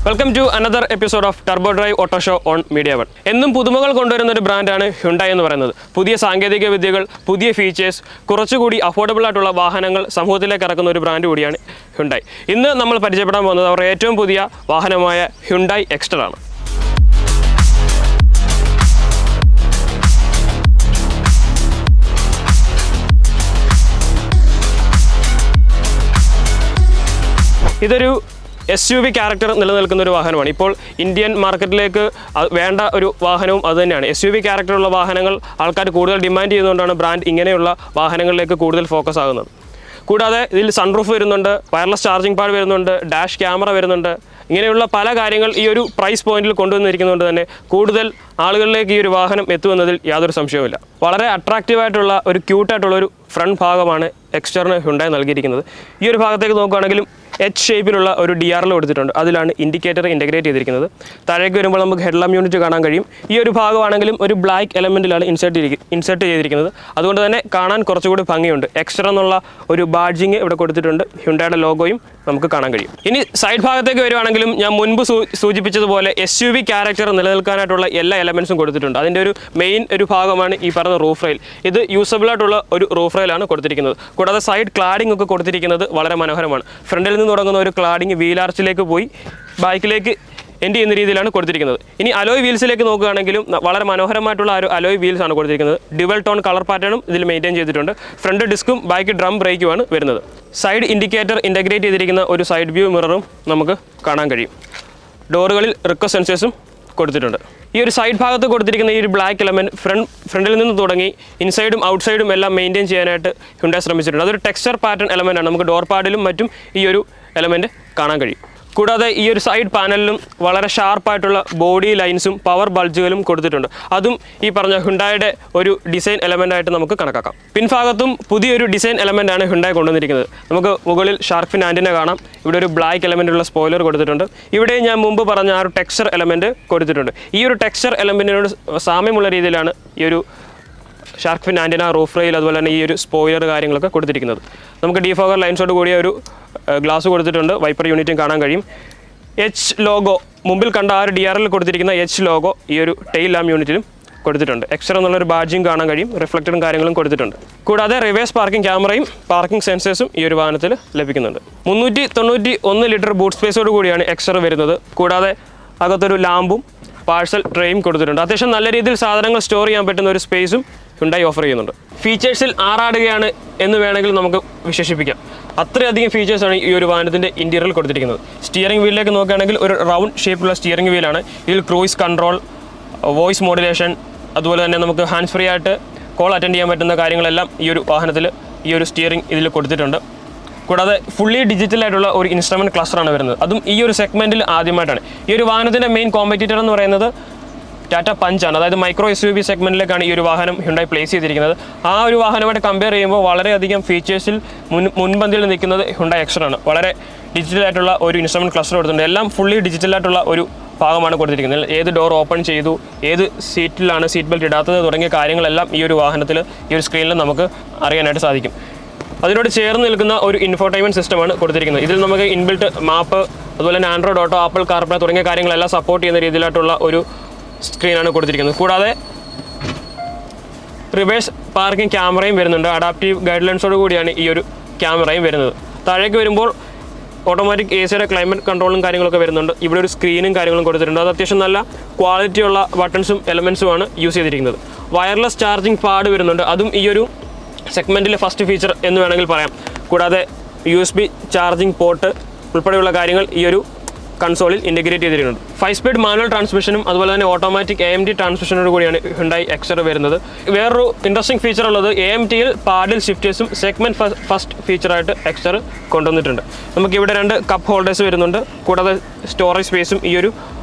Welcome to another episode of turbo drive auto show on Media One. എന്നും പുതുമകൾ കൊണ്ടുവരുന്ന ഒരു ബ്രാൻഡാണ് ഹ്യുണ്ടായി എന്ന് പറയുന്നത്. പുതിയ സാങ്കേതിക വിദ്യകൾ, പുതിയ ഫീച്ചേഴ്സ്, കുറച്ചുകൂടി അഫോർഡബിൾ ആയിട്ടുള്ള വാഹനങ്ങൾ സമൂഹത്തിലേക്ക് ഇറക്കുന്ന ഒരു ബ്രാൻഡ് കൂടിയാണ് ഹ്യുണ്ടായി. ഇന്ന് നമ്മൾ പരിചയപ്പെടാൻ പോകുന്നത് അവരുടെ ഏറ്റവും പുതിയ വാഹനമായ ഹ്യുണ്ടായി എക്സ്റ്റർ ആണ്. ഇതൊരു SUV ക്യാരക്ടർ നിലനിൽക്കുന്ന ഒരു വാഹനമാണ്. ഇപ്പോൾ ഇന്ത്യൻ മാർക്കറ്റിലേക്ക് വേണ്ട ഒരു വാഹനവും അതുതന്നെയാണ്. SUV ക്യാരക്ടറുള്ള വാഹനങ്ങൾ ആൾക്കാർ കൂടുതൽ ഡിമാൻഡ് ചെയ്യുന്നതുകൊണ്ടാണ് ബ്രാൻഡ് ഇങ്ങനെയുള്ള വാഹനങ്ങളിലേക്ക് കൂടുതൽ ഫോക്കസ് ആകുന്നത്. കൂടാതെ ഇതിൽ സൺറൂഫ് വരുന്നുണ്ട്, വയർലെസ് ചാർജിംഗ് പാഡ് വരുന്നുണ്ട്, ഡാഷ് ക്യാമറ വരുന്നുണ്ട്. ഇങ്ങനെയുള്ള പല കാര്യങ്ങൾ ഈ ഒരു പ്രൈസ് പോയിന്റിൽ കൊണ്ടുവന്നിരിക്കുന്നതുകൊണ്ട് തന്നെ കൂടുതൽ ആളുകളിലേക്ക് ഈ ഒരു വാഹനം എത്തുമെന്നതിൽ യാതൊരു സംശയവുമില്ല. വളരെ അട്രാക്റ്റീവായിട്ടുള്ള ഒരു ക്യൂട്ടായിട്ടുള്ള ഒരു ഫ്രണ്ട് ഭാഗമാണ് എക്സ്റ്ററിന് ഹ്യുണ്ടായി നൽകിയിരിക്കുന്നത്. ഈ ഒരു ഭാഗത്തേക്ക് നോക്കുകയാണെങ്കിലും H ഷേപ്പിലുള്ള ഒരു DRL കൊടുത്തിട്ടുണ്ട്. അതിലാണ് ഇൻഡിക്കേറ്റർ ഇൻ്റഗ്രേറ്റ് ചെയ്തിരിക്കുന്നത്. താഴേക്ക് വരുമ്പോൾ നമുക്ക് ഹെഡ്ലാമ്പ് യൂണിറ്റ് കാണാൻ കഴിയും. ഈ ഒരു ഭാഗമാണെങ്കിലും ഒരു ബ്ലാക്ക് എലമെൻറ്റിലാണ് ഇൻസേർട്ട് ചെയ്തിരിക്കുന്നത്. അതുകൊണ്ട് തന്നെ കാണാൻ കുറച്ചുകൂടി ഭംഗിയുണ്ട്. എക്സ്റ്റർ എന്നുള്ള ഒരു ബാഡ്ജിങ് ഇവിടെ കൊടുത്തിട്ടുണ്ട്. ഹ്യുണ്ടായുടെ ലോഗോയും നമുക്ക് കാണാൻ കഴിയും. ഇനി സൈഡ് ഭാഗത്തേക്ക് വരുവാണെങ്കിലും ഞാൻ മുൻപ് സൂചിപ്പിച്ചതുപോലെ SUV ക്യാരക്ടർ നിലനിൽക്കാനായിട്ടുള്ള എല്ലാ എലമെൻസും കൊടുത്തിട്ടുണ്ട്. അതിൻ്റെ ഒരു മെയിൻ ഒരു ഭാഗമാണ് ഈ പറഞ്ഞ റൂഫ് റെയിൽ. ഇത് യൂസബിളായിട്ടുള്ള ഒരു റൂഫ് റെയിലാണ് കൊടുത്തിരിക്കുന്നത്. കൂടാതെ സൈഡ് ക്ലാഡിംഗ് ഒക്കെ കൊടുത്തിരിക്കുന്നത് വളരെ മനോഹരമാണ്. ഫ്രണ്ടിൽ നിന്ന് തുടങ്ങുന്ന ഒരു ക്ലാഡിംഗ് വീലാർച്ചിലേക്ക് പോയി ബാക്കിലേക്ക് എൻഡ് ചെയ്യുന്ന രീതിയിലാണ് കൊടുത്തിരിക്കുന്നത്. ഇനി അലോയ് വീൽസിലേക്ക് നോക്കുകയാണെങ്കിലും വളരെ മനോഹരമായിട്ടുള്ള ഒരു അലോയ് വീൽസ് ആണ് കൊടുത്തിരിക്കുന്നത്. ഡ്യുവൽ ടോൺ കളർ പാറ്റേണും ഇതിൽ മെയിൻറ്റെയിൻ ചെയ്തിട്ടുണ്ട്. ഫ്രണ്ട് ഡിസ്കും ബാക്ക് ഡ്രം ബ്രേക്കുമാണ് വരുന്നത്. സൈഡ് ഇൻഡിക്കേറ്റർ ഇൻ്റഗ്രേറ്റ് ചെയ്തിരിക്കുന്ന ഒരു സൈഡ് വ്യൂ മിററും നമുക്ക് കാണാൻ കഴിയും. ഡോറുകളിൽ റിക്വസ്റ്റ് സെൻസേഴ്സും കൊടുത്തിട്ടുണ്ട്. ഈ ഒരു സൈഡ് ഭാഗത്ത് കൊടുത്തിരിക്കുന്ന ഈ ഒരു ബ്ലാക്ക് എലമെൻറ്റ് ഫ്രണ്ടിൽ നിന്ന് തുടങ്ങി ഇൻസൈഡും ഔട്ട്സൈഡും എല്ലാം മെയിൻറ്റെയിൻ ചെയ്യാനായിട്ട് ഹ്യുണ്ടായി ശ്രമിച്ചിട്ടുണ്ട്. അതൊരു ടെക്സ്ചർ പാറ്റേൺ എലമെൻറ്റാണ്. നമുക്ക് ഡോർ പാഡിലും മറ്റും ഈ ഒരു എലമെൻറ്റ് കാണാൻ കഴിയും. കൂടാതെ ഈ ഒരു സൈഡ് പാനലിലും വളരെ ഷാർപ്പായിട്ടുള്ള ബോഡി ലൈൻസും പവർ ബൾജുകളും കൊടുത്തിട്ടുണ്ട്. അതും ഈ പറഞ്ഞ ഹ്യുണ്ടായുടെ ഒരു ഡിസൈൻ എലമെൻ്റായിട്ട് നമുക്ക് കണക്കാക്കാം. പിൻഭാഗത്തും പുതിയൊരു ഡിസൈൻ എലമെൻ്റാണ് ഹ്യുണ്ടായി കൊണ്ടുവന്നിരിക്കുന്നത്. നമുക്ക് മുകളിൽ ഷാർക്ക് ഫിൻ ആൻറ്റിന കാണാം. ഇവിടെ ഒരു ബ്ലാക്ക് എലമെൻറ്റുള്ള സ്പോയിലർ കൊടുത്തിട്ടുണ്ട്. ഇവിടെ ഞാൻ മുമ്പ് പറഞ്ഞ ആ ഒരു ടെക്സ്ചർ എലമെൻറ്റ് കൊടുത്തിട്ടുണ്ട്. ഈ ഒരു ടെക്സ്ചർ എലമെൻറ്റിനോട് സാമ്യമുള്ള രീതിയിലാണ് ഈ ഒരു shark fin antenna, roof rail, അതുപോലെ തന്നെ ഈ ഒരു സ്പോയിലർ കാര്യങ്ങളൊക്കെ കൊടുത്തിരിക്കുന്നത്. നമുക്ക് ഡീഫോഗർ ലൈൻസോട് കൂടിയ ഒരു ഗ്ലാസ് കൊടുത്തിട്ടുണ്ട്. വൈപ്പർ യൂണിറ്റും കാണാൻ കഴിയും. H ലോഗോ മുമ്പിൽ കണ്ട ആ ഒരു DRL കൊടുത്തിരിക്കുന്ന H ലോഗോ ഈ ഒരു ടെയിൽ ലാമ്പ് യൂണിറ്റിലും കൊടുത്തിട്ടുണ്ട്. എക്സ്റ്റർ എന്നുള്ളൊരു ബാഡ്ജിങ് കാണാൻ കഴിയും. റിഫ്ലക്റ്ററും കാര്യങ്ങളും കൊടുത്തിട്ടുണ്ട്. കൂടാതെ റിവേഴ്സ് പാർക്കിംഗ് ക്യാമറയും പാർക്കിംഗ് സെൻസേഴ്സും ഈ ഒരു വാഹനത്തിൽ ലഭിക്കുന്നുണ്ട്. 391 ലിറ്റർ ബൂട്ട് സ്പേസോട് കൂടിയാണ് എക്സ്റ്റർ വരുന്നത്. കൂടാതെ അകത്തൊരു ലാമ്പും പാഴ്സൽ ട്രേയും കൊടുത്തിട്ടുണ്ട്. അത്യാവശ്യം നല്ല രീതിയിൽ സാധനങ്ങൾ സ്റ്റോർ ചെയ്യാൻ പറ്റുന്ന ഒരു സ്പേസും ഹ്യുണ്ടായി ഓഫർ ചെയ്യുന്നുണ്ട്. ഫീച്ചേഴ്സിൽ ആറാടുകയാണ് എന്ന് വേണമെങ്കിൽ നമുക്ക് വിശേഷിപ്പിക്കാം. അത്രയധികം ഫീച്ചേഴ്സാണ് ഈ ഒരു വാഹനത്തിൻ്റെ ഇൻറ്റീരിയറിൽ കൊടുത്തിരിക്കുന്നത്. സ്റ്റിയറിംഗ് വീലിലേക്ക് നോക്കുകയാണെങ്കിൽ ഒരു റൗണ്ട് ഷേപ്പുള്ള സ്റ്റിയറിംഗ് വീലാണ്. ഇതിൽ ക്രൂയിസ് കൺട്രോൾ, വോയിസ് മോഡുലേഷൻ, അതുപോലെ തന്നെ നമുക്ക് ഹാൻഡ്സ് ഫ്രീ ആയിട്ട് കോൾ അറ്റൻഡ് ചെയ്യാൻ പറ്റുന്ന കാര്യങ്ങളെല്ലാം ഈ ഒരു വാഹനത്തിൽ ഈ ഒരു സ്റ്റിയറിംഗ് ഇതിൽ കൊടുത്തിട്ടുണ്ട്. കൂടാതെ ഫുള്ളി ഡിജിറ്റലായിട്ടുള്ള ഒരു ഇൻസ്ട്രുമെൻറ്റ് ക്ലസ്റ്ററാണ് വരുന്നത്. അതും ഈ ഒരു സെഗ്മെൻറ്റിൽ ആദ്യമായിട്ടാണ്. ഈ ഒരു വാഹനത്തിൻ്റെ മെയിൻ കോമ്പറ്റീറ്റർ എന്ന് പറയുന്നത് ടാറ്റ പഞ്ചാണ്. അതായത് മൈക്രോ SUV സെഗ്മെൻറ്റിലേക്കാണ് ഈ ഒരു വാഹനം ഹ്യുണ്ടായി പ്ലേസ് ചെയ്തിരിക്കുന്നത്. ആ ഒരു വാഹനമായിട്ട് കമ്പയർ ചെയ്യുമ്പോൾ വളരെയധികം ഫീച്ചേഴ്സിൽ മുൻപന്തിയിൽ നിൽക്കുന്നത് ഹ്യുണ്ടായി എക്സ്റ്റർ ആണ്. വളരെ ഡിജിറ്റലായിട്ടുള്ള ഒരു ഇൻസ്ട്രുമെൻറ്റ് ക്ലസ്റ്റർ കൊടുത്തിട്ടുണ്ട്. എല്ലാം ഫുള്ളി ഡിജിറ്റലായിട്ടുള്ള ഒരു ഭാഗമാണ് കൊടുത്തിരിക്കുന്നത്. ഏത് ഡോർ ഓപ്പൺ ചെയ്തു, ഏത് സീറ്റിലാണ് സീറ്റ് ബെൽറ്റ് ഇടാത്തത് തുടങ്ങിയ കാര്യങ്ങളെല്ലാം ഈ ഒരു വാഹനത്തിൽ ഈ ഒരു സ്ക്രീനിൽ നമുക്ക് അറിയാനായിട്ട് സാധിക്കും. അതിനോട് ചേർന്ന് നിൽക്കുന്ന ഒരു ഇൻഫോർടൈൻമെൻറ്റ് സിസ്റ്റമാണ് കൊടുത്തിരിക്കുന്നത്. ഇതിൽ നമുക്ക് ഇൻബിൽട്ട് മാപ്പ്, അതുപോലെ തന്നെ ആൻഡ്രോയിഡ് ഓട്ടോ, ആപ്പിൾ കാർപ്ലേ തുടങ്ങിയ കാര്യങ്ങളെല്ലാം സപ്പോർട്ട് ചെയ്യുന്ന രീതിയിലായിട്ടുള്ള ഒരു സ്ക്രീനാണ് കൊടുത്തിരിക്കുന്നത്. കൂടാതെ റിവേഴ്സ് പാർക്കിംഗ് ക്യാമറയും വരുന്നുണ്ട്. അഡാപ്റ്റീവ് ഗൈഡ് ലൈൻസോട് കൂടിയാണ് ഈ ഒരു ക്യാമറയും വരുന്നത്. താഴേക്ക് വരുമ്പോൾ ഓട്ടോമാറ്റിക് AC ക്ലൈമറ്റ് കൺട്രോളും കാര്യങ്ങളൊക്കെ വരുന്നുണ്ട്. ഇവിടെ ഒരു സ്ക്രീനും കാര്യങ്ങളും കൊടുത്തിട്ടുണ്ട്. അത് അത്യാവശ്യം നല്ല ക്വാളിറ്റിയുള്ള ബട്ടൺസും എലമെൻസുമാണ് യൂസ് ചെയ്തിരിക്കുന്നത്. വയർലെസ് ചാർജിങ് പാഡ് വരുന്നുണ്ട്. അതും ഈ ഒരു സെഗ്മെൻറ്റിലെ ഫസ്റ്റ് ഫീച്ചർ എന്ന് വേണമെങ്കിൽ പറയാം. കൂടാതെ USB ചാർജിങ് പോർട്ട് ഉൾപ്പെടെയുള്ള കാര്യങ്ങൾ ഈ ഒരു കൺസോളിൽ ഇൻ്റഗ്രേറ്റ് ചെയ്തിട്ടുണ്ട്. 5 സ്പീഡ് മാനുവൽ ട്രാൻസ്മിഷനും അതുപോലെ തന്നെ ഓട്ടോമാറ്റിക് AMD ട്രാൻസ്മിഷനോട് കൂടിയാണ് ഹ്യുണ്ടായി എക്സ്റ്റർ വരുന്നത്. വേറൊരു ഇൻട്രസ്റ്റിംഗ് ഫീച്ചർ ഉള്ളത് AMTയിൽ പാഡിൽ ഷിഫ്റ്റേഴ്സും സെഗ്മെൻറ്റ് ഫസ്റ്റ് ഫീച്ചറായിട്ട് എക്സ്റ്റർ കൊണ്ടുവന്നിട്ടുണ്ട്. നമുക്കിവിടെ 2 കപ്പ് ഹോൾഡേഴ്സ് വരുന്നുണ്ട്. കൂടാതെ സ്റ്റോറേജ് സ്പേസും ഈ ഒരു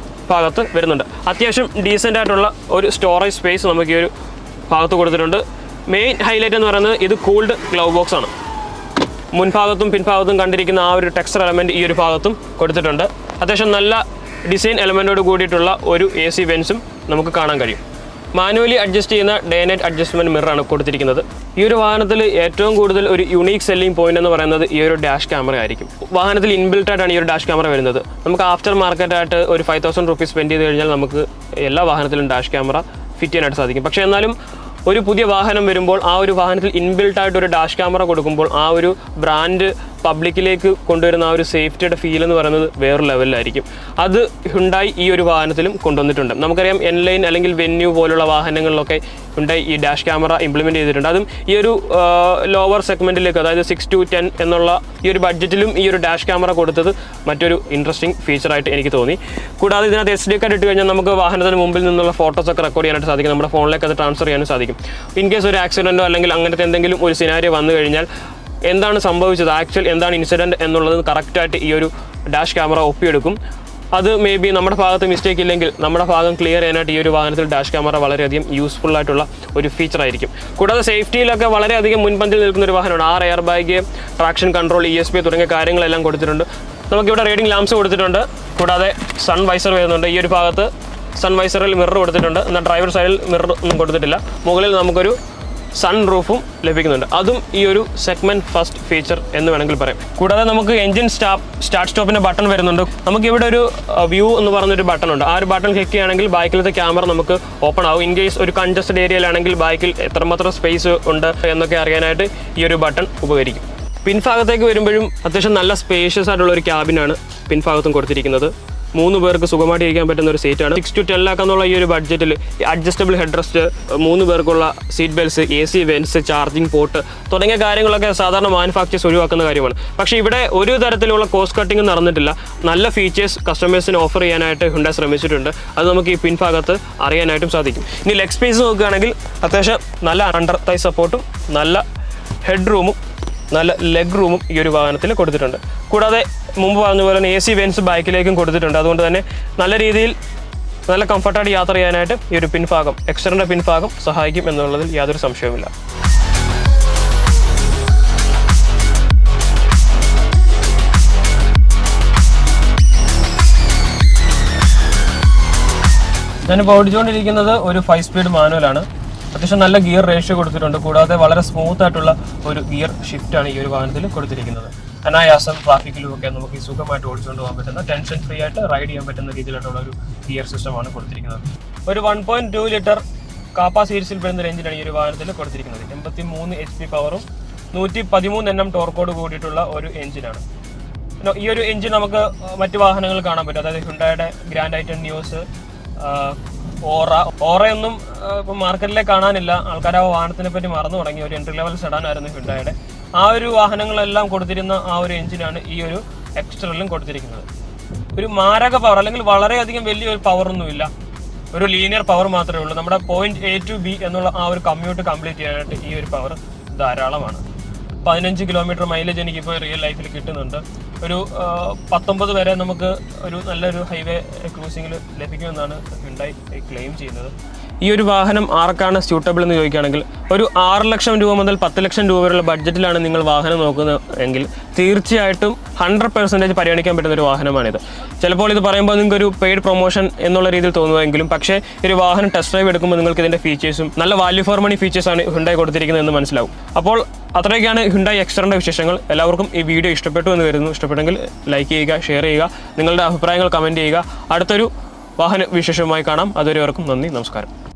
ഭാഗത്ത് വരുന്നുണ്ട്. അത്യാവശ്യം ഡീസൻ്റ് ആയിട്ടുള്ള ഒരു സ്റ്റോറേജ് സ്പേസ് നമുക്ക് ഈ ഒരു ഭാഗത്ത് കൊടുത്തിട്ടുണ്ട്. മെയിൻ ഹൈലൈറ്റ് എന്ന് പറയുന്നത് ഇത് കൂൾഡ് ഗ്ലൗ ബോക്സ് ആണ്. മുൻഭാഗത്തും പിൻഭാഗത്തും കണ്ടിരിക്കുന്ന ആ ഒരു ടെക്സ്ചർ എലമെൻറ്റ് ഈ ഒരു ഭാഗത്തും കൊടുത്തിട്ടുണ്ട്. അത്യാവശ്യം നല്ല ഡിസൈൻ എലമെൻറ്റോട് കൂടിയിട്ടുള്ള ഒരു AC വെൻസും നമുക്ക് കാണാൻ കഴിയും. മാനുവലി അഡ്ജസ്റ്റ് ചെയ്യുന്ന ഡേ നൈറ്റ് അഡ്ജസ്റ്റ്മെൻറ്റ് മിററാണ് കൊടുത്തിരിക്കുന്നത്. ഈ ഒരു വാഹനത്തിൽ ഏറ്റവും കൂടുതൽ ഒരു യുണീക്ക് സെല്ലിംഗ് പോയിന്റ് എന്ന് പറയുന്നത് ഈ ഒരു ഡാഷ് ക്യാമറ ആയിരിക്കും. വാഹനത്തിൽ ഇൻബിൽറ്റ് ആയിട്ടാണ് ഈ ഒരു ഡാഷ് ക്യാമറ വരുന്നത്. നമുക്ക് ആഫ്റ്റർ മാർക്കറ്റായിട്ട് ഒരു 5,000 റുപ്പീസ് സ്പെൻഡ് ചെയ്ത് കഴിഞ്ഞാൽ നമുക്ക് എല്ലാ വാഹനത്തിലും ഡാഷ് ക്യാമറ ഫിറ്റ് ചെയ്യാനായിട്ട് സാധിക്കും. പക്ഷേ എന്നാലും ഒരു പുതിയ വാഹനം വരുമ്പോൾ ആ ഒരു വാഹനത്തിൽ ഇൻബിൽട്ട് ആയിട്ട് ഒരു ഡാഷ് ക്യാമറ കൊടുക്കുമ്പോൾ ആ ഒരു ബ്രാൻഡ് പബ്ലിക്കിലേക്ക് കൊണ്ടുവരുന്ന ആ ഒരു സേഫ്റ്റിയുടെ ഫീൽ എന്ന് പറയുന്നത് വേറെ ലെവലിലായിരിക്കും. അത് ഹ്യുണ്ടായി ഈ ഒരു വാഹനത്തിലും കൊണ്ടുവന്നിട്ടുണ്ട്. നമുക്കറിയാം എൻലൈൻ അല്ലെങ്കിൽ വെന്യൂ പോലുള്ള വാഹനങ്ങളിലൊക്കെ ഹ്യുണ്ടായി ഈ ഡാഷ് ക്യാമറ ഇംപ്ലിമെൻറ്റ് ചെയ്തിട്ടുണ്ട്. അതും ഈ ഒരു ലോവർ സെഗ്മെൻറ്റിലേക്ക്, അതായത് 6 to 10 എന്നുള്ള ഈ ഒരു ബഡ്ജറ്റിലും ഈ ഒരു ഡാഷ് ക്യാമറ കൊടുത്തത് മറ്റൊരു ഇൻട്രസ്റ്റിംഗ് ഫീച്ചറായിട്ട് എനിക്ക് തോന്നി. കൂടാതെ ഇതിനകത്ത് SD കാർഡ് ഇട്ട് കഴിഞ്ഞാൽ നമുക്ക് വാഹനത്തിന് മുമ്പിൽ നിന്നുള്ള ഫോട്ടോസൊക്കെ റെക്കോർഡ് ചെയ്യാനായിട്ട് സാധിക്കും. നമ്മുടെ ഫോണിലേക്ക് അത് ട്രാൻസ്ഫർ ചെയ്യാനും സാധിക്കും. ഇൻ കേസ് ഒരു ആക്സിഡൻറ്റോ അല്ലെങ്കിൽ അങ്ങനത്തെ എന്തെങ്കിലും ഒരു സിനാരിയോ വന്നു കഴിഞ്ഞാൽ എന്താണ് സംഭവിച്ചത്, ആക്ച്വൽ എന്താണ് ഇൻസിഡൻറ്റ് എന്നുള്ളത് കറക്റ്റായിട്ട് ഈ ഒരു ഡാഷ് ക്യാമറ ഒപ്പിയെടുക്കും. അത് മേ ബി നമ്മുടെ ഭാഗത്ത് മിസ്റ്റേക്ക് ഇല്ലെങ്കിൽ നമ്മുടെ ഭാഗം ക്ലിയർ ചെയ്യാനായിട്ട് ഈ ഒരു വാഹനത്തിൽ ഡാഷ് ക്യാമറ വളരെയധികം യൂസ്ഫുൾ ആയിട്ടുള്ള ഒരു ഫീച്ചറായിരിക്കും. കൂടാതെ സേഫ്റ്റിയിലൊക്കെ വളരെയധികം മുൻപന്തിൽ നിൽക്കുന്ന ഒരു വാഹനമാണ്. 6 air bag, traction control, ESP തുടങ്ങിയ കാര്യങ്ങളെല്ലാം കൊടുത്തിട്ടുണ്ട്. നമുക്കിവിടെ റീഡിംഗ് ലാംപ്സ് കൊടുത്തിട്ടുണ്ട്. കൂടാതെ സൺ വൈസർ വരുന്നുണ്ട്. ഈ ഒരു ഭാഗത്ത് സൺ വൈസറിൽ മിറർ കൊടുത്തിട്ടുണ്ട്. എന്നാൽ ഡ്രൈവർ സൈഡിൽ മിറർ ഒന്നും കൊടുത്തിട്ടില്ല. മുകളിൽ നമുക്കൊരു സൺ റൂഫും ലഭിക്കുന്നുണ്ട്. അതും ഈ ഒരു സെഗ്മെന്റ് ഫസ്റ്റ് ഫീച്ചർ എന്ന് വേണമെങ്കിൽ പറയാം. കൂടാതെ നമുക്ക് എഞ്ചിൻ സ്റ്റാർട്ട് സ്റ്റോപ്പിൻ്റെ ബട്ടൺ വരുന്നുണ്ട്. നമുക്കിവിടെ ഒരു വ്യൂ എന്ന് പറഞ്ഞൊരു ബട്ടൺ ഉണ്ട്. ആ ഒരു ബട്ടൺ ക്ലിക്ക് ചെയ്യുകയാണെങ്കിൽ ബാക്കിലത്തെ ക്യാമറ നമുക്ക് ഓപ്പൺ ആവും. ഇൻ കേസ് ഒരു കൺജസ്റ്റഡ് ഏരിയയിലാണെങ്കിൽ ബാക്കിൽ എത്രമാത്രം സ്പേസ് ഉണ്ട് എന്നൊക്കെ അറിയാനായിട്ട് ഈ ഒരു ബട്ടൺ ഉപകരിക്കും. പിൻഭാഗത്തേക്ക് വരുമ്പോഴും അത്യാവശ്യം നല്ല സ്പേഷ്യസ് ആയിട്ടുള്ള ഒരു ക്യാബിനാണ് പിൻഭാഗത്തും കൊടുത്തിരിക്കുന്നത്. 3 പേർക്ക് സുഖമായിട്ട് ഇരിക്കാൻ പറ്റുന്ന ഒരു സീറ്റാണ്. 6 to 10 lakh എന്നുള്ള ഈ ഒരു ബഡ്ജറ്റിൽ അഡ്ജസ്റ്റബിൾ ഹെഡ് റെസ്റ്റ്, 3 പേർക്കുള്ള seat belts, AC vents, charging port തുടങ്ങിയ കാര്യങ്ങളൊക്കെ സാധാരണ മാനുഫാക്ചേഴ്സ് ഒഴിവാക്കുന്ന കാര്യമാണ്. പക്ഷേ ഇവിടെ ഒരു തരത്തിലുള്ള കോസ്റ്റ് കട്ടിങ് നടന്നിട്ടില്ല. നല്ല ഫീച്ചേഴ്സ് കസ്റ്റമേഴ്സിന് ഓഫർ ചെയ്യാനായിട്ട് ഹ്യുണ്ടായി ശ്രമിച്ചിട്ടുണ്ട്. അത് നമുക്ക് ഈ പിൻഭാഗത്ത് അറിയാനായിട്ടും സാധിക്കും. ഇനി ലെഗ് സ്പേസ് നോക്കുകയാണെങ്കിൽ അത്യാവശ്യം നല്ല അണ്ടർ തൈ സപ്പോർട്ടും നല്ല ഹെഡ് റൂമും നല്ല ലെഗ് റൂമും ഈ ഒരു വാഹനത്തിൽ കൊടുത്തിട്ടുണ്ട്. കൂടാതെ മുമ്പ് പറഞ്ഞ പോലെ തന്നെ AC വെൻസ് ബാക്കിലേക്കും കൊടുത്തിട്ടുണ്ട്. അതുകൊണ്ട് തന്നെ നല്ല രീതിയിൽ നല്ല കംഫർട്ടായിട്ട് യാത്ര ചെയ്യാനായിട്ട് ഈ ഒരു പിൻഭാഗം, എക്സ്റ്ററിൻ്റെ പിൻഭാഗം സഹായിക്കും എന്നുള്ളതിൽ യാതൊരു സംശയവുമില്ല. ഞാനിപ്പോൾ ഓടിച്ചുകൊണ്ടിരിക്കുന്നത് ഒരു 5 സ്പീഡ് മാനുവലാണ്. അത്യാവശ്യം നല്ല ഗിയർ റേഷ്യോ കൊടുത്തിട്ടുണ്ട്. കൂടാതെ വളരെ സ്മൂത്ത് ആയിട്ടുള്ള ഒരു ഗിയർ ഷിഫ്റ്റാണ് ഈ ഒരു വാഹനത്തിൽ കൊടുത്തിരിക്കുന്നത്. അനായാസം ട്രാഫിക്കിലും ഒക്കെ നമുക്ക് ഈ സുഖമായിട്ട് ഓടിച്ചുകൊണ്ട് പോകാൻ പറ്റുന്ന, ടെൻഷൻ ഫ്രീ ആയിട്ട് റൈഡ് ചെയ്യാൻ പറ്റുന്ന രീതിയിലുള്ള ഒരു ഗിയർ സിസ്റ്റമാണ് കൊടുത്തിരിക്കുന്നത്. ഒരു 1.2 ലിറ്റർ കാപ്പ സീരീസിൽ പെടുന്ന ഒരു എഞ്ചിനാണ് ഈ ഒരു വാഹനത്തിൽ കൊടുത്തിരിക്കുന്നത്. 83 HP പവറും 113 Nm ടോർക്കോട് കൂടിയിട്ടുള്ള ഒരു എഞ്ചിനാണ്. ഈ ഒരു എഞ്ചിൻ നമുക്ക് മറ്റ് വാഹനങ്ങൾ കാണാൻ പറ്റും. അതായത് ഹ്യുണ്ടായുടെ ഗ്രാൻഡ് ഐറ്റൺ ന്യൂസ്, ഓറയൊന്നും ഇപ്പം മാർക്കറ്റിലേക്ക് കാണാനില്ല. ആൾക്കാർ ആ വാഹനത്തിനെ പറ്റി മറന്നു തുടങ്ങി. ഒരു എൻട്രി ലെവൽ സെഡാനായിരുന്നു ഹ്യുണ്ടായുടെ. ആ ഒരു വാഹനങ്ങളെല്ലാം കൊടുത്തിരുന്ന ആ ഒരു എഞ്ചിനാണ് ഈ ഒരു എക്സ്ട്രയിലും കൊടുത്തിരിക്കുന്നത്. ഒരു മാരക പവർ അല്ലെങ്കിൽ വളരെയധികം വലിയൊരു പവറൊന്നുമില്ല, ഒരു ലീനിയർ പവർ മാത്രമേ ഉള്ളൂ. നമ്മുടെ പോയിന്റ് A to B എന്നുള്ള ആ ഒരു കമ്മ്യൂട്ട് കംപ്ലീറ്റ് ചെയ്യാനായിട്ട് ഈ ഒരു പവർ ധാരാളമാണ്. 15 കിലോമീറ്റർ മൈലേജ് എനിക്കിപ്പോൾ റിയൽ ലൈഫിൽ കിട്ടുന്നുണ്ട്. ഒരു 19 വരെ നമുക്ക് ഒരു നല്ലൊരു ഹൈവേ ക്രൂസിങ്ങിൽ ലഭിക്കുമെന്നാണ് ഹ്യുണ്ടായി ക്ലെയിം ചെയ്യുന്നത്. ഈ ഒരു വാഹനം ആർക്കാണ് സ്യൂട്ടബിൾ എന്ന് ചോദിക്കുകയാണെങ്കിൽ ഒരു 6 ലക്ഷം രൂപ മുതൽ 10 ലക്ഷം രൂപ വരെയുള്ള ബഡ്ജറ്റിലാണ് നിങ്ങൾ വാഹനം നോക്കുന്നത് എങ്കിൽ തീർച്ചയായിട്ടും 100% പരിഗണിക്കാൻ പറ്റുന്ന ഒരു വാഹനമാണിത്. ചിലപ്പോൾ ഇത് പറയുമ്പോൾ നിങ്ങൾക്കൊരു പെയ്ഡ് പ്രൊമോഷൻ എന്നുള്ള രീതിയിൽ തോന്നുമെങ്കിലും പക്ഷേ ഒരു വാഹനം ടെസ്റ്റ് ഡ്രൈവ് എടുക്കുമ്പോൾ നിങ്ങൾക്ക് ഇതിൻ്റെ ഫീച്ചേഴ്സും നല്ല വാല്യൂ ഫോർ മണി ഫീച്ചേഴ്സാണ് ഹ്യുണ്ടായി കൊടുത്തിരിക്കുന്നത് എന്ന് മനസ്സിലാവും. അപ്പോൾ അത്രയൊക്കെയാണ് ഹ്യുണ്ടായി എക്സ്റ്ററിൻ്റെ വിശേഷങ്ങൾ. എല്ലാവർക്കും ഈ വീഡിയോ ഇഷ്ടപ്പെട്ടു എന്ന് വരുന്നു. ഇഷ്ടപ്പെട്ടെങ്കിൽ ലൈക്ക് ചെയ്യുക, ഷെയർ ചെയ്യുക, നിങ്ങളുടെ അഭിപ്രായങ്ങൾ കമൻറ്റ് ചെയ്യുക. അടുത്തൊരു വാഹന വിശേഷവുമായി കാണാം. അതുവരെവർക്കും നന്ദി, നമസ്കാരം.